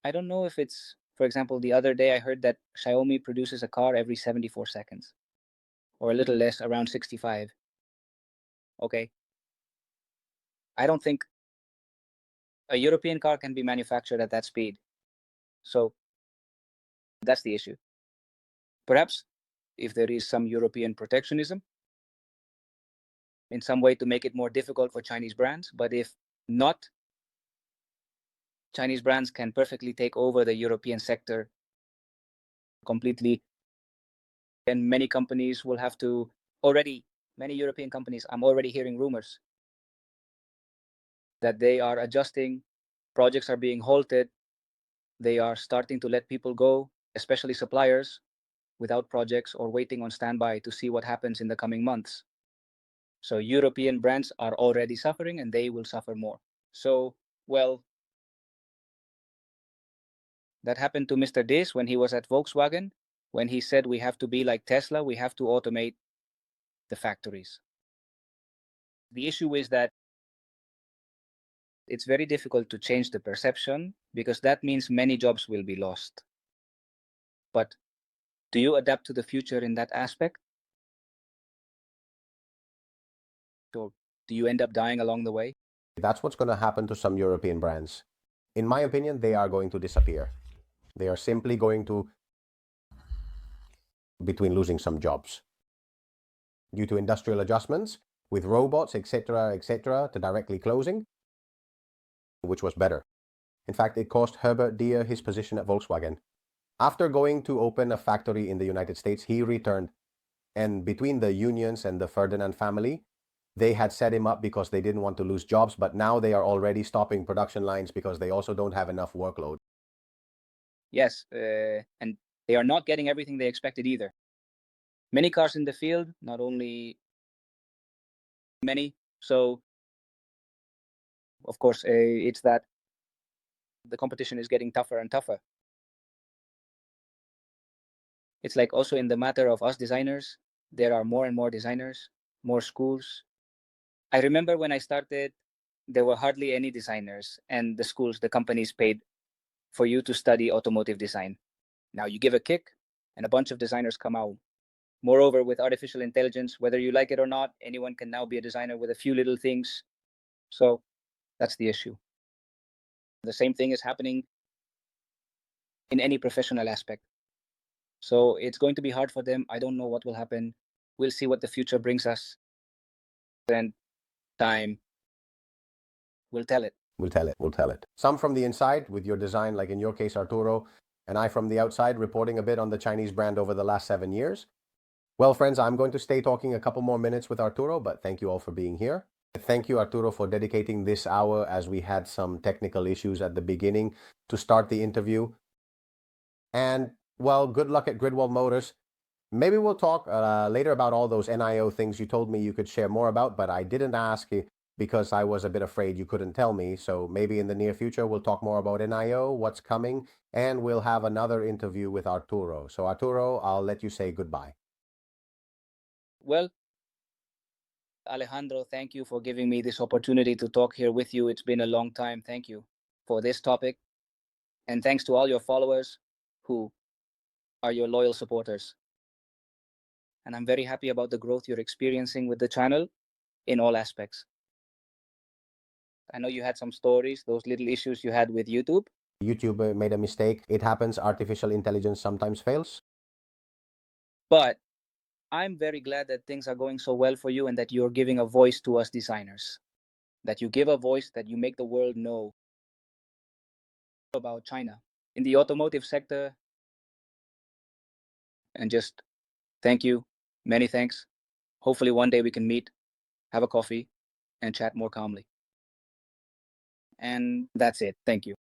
I don't know if it's, for example, the other day I heard that Xiaomi produces a car every 74 seconds, or a little less, around 65. Okay. I don't think a European car can be manufactured at that speed. So that's the issue. Perhaps if there is some European protectionism in some way to make it more difficult for Chinese brands, but if not, Chinese brands can perfectly take over the European sector completely. And many companies will have to many European companies, I'm already hearing rumors that they are adjusting, projects are being halted, they are starting to let people go, especially suppliers without projects or waiting on standby to see what happens in the coming months. So European brands are already suffering and they will suffer more. So, well, that happened to Mr. Diss when he was at Volkswagen, when he said we have to be like Tesla, we have to automate the factories. The issue is that it's very difficult to change the perception because that means many jobs will be lost. But do you adapt to the future in that aspect? Or do you end up dying along the way? That's what's going to happen to some European brands. In my opinion, they are going to disappear. They are simply going to between losing some jobs due to industrial adjustments with robots, etc., to directly closing, which was better. In fact, it cost Herbert Dier his position at Volkswagen. After going to open a factory in the United States, he returned. And between the unions and the Ferdinand family, they had set him up because they didn't want to lose jobs, but now they are already stopping production lines because they also don't have enough workload. Yes, and they are not getting everything they expected either. Many cars in the field, not only many. So, of course, it's that the competition is getting tougher and tougher. It's like also in the matter of us designers, there are more and more designers, more schools. I remember when I started, there were hardly any designers, and the schools, the companies paid for you to study automotive design. Now you give a kick, and a bunch of designers come out. Moreover, with artificial intelligence, whether you like it or not, anyone can now be a designer with a few little things. So that's the issue. The same thing is happening in any professional aspect. So it's going to be hard for them. I don't know what will happen. We'll see what the future brings us. And time will tell it. We'll tell it. Some from the inside with your design, like in your case, Arturo, and I from the outside reporting a bit on the Chinese brand over the last 7 years. Well, friends, I'm going to stay talking a couple more minutes with Arturo, but thank you all for being here. Thank you, Arturo, for dedicating this hour as we had some technical issues at the beginning to start the interview. And, well, good luck at Gridwall Motors. Maybe we'll talk later about all those NIO things you told me you could share more about, but I didn't ask you because I was a bit afraid you couldn't tell me. So maybe in the near future, we'll talk more about NIO, what's coming, and we'll have another interview with Arturo. So Arturo, I'll let you say goodbye. Well, Alejandro, thank you for giving me this opportunity to talk here with you. It's been a long time. Thank you for this topic. And thanks to all your followers who are your loyal supporters. And I'm very happy about the growth you're experiencing with the channel in all aspects. I know you had some stories, those little issues you had with YouTube. YouTube made a mistake. It happens. Artificial intelligence sometimes fails. But I'm very glad that things are going so well for you and that you're giving a voice to us designers. That you give a voice, that you make the world know about China in the automotive sector. And just thank you. Many thanks. Hopefully one day we can meet, have a coffee, and chat more calmly. And that's it. Thank you.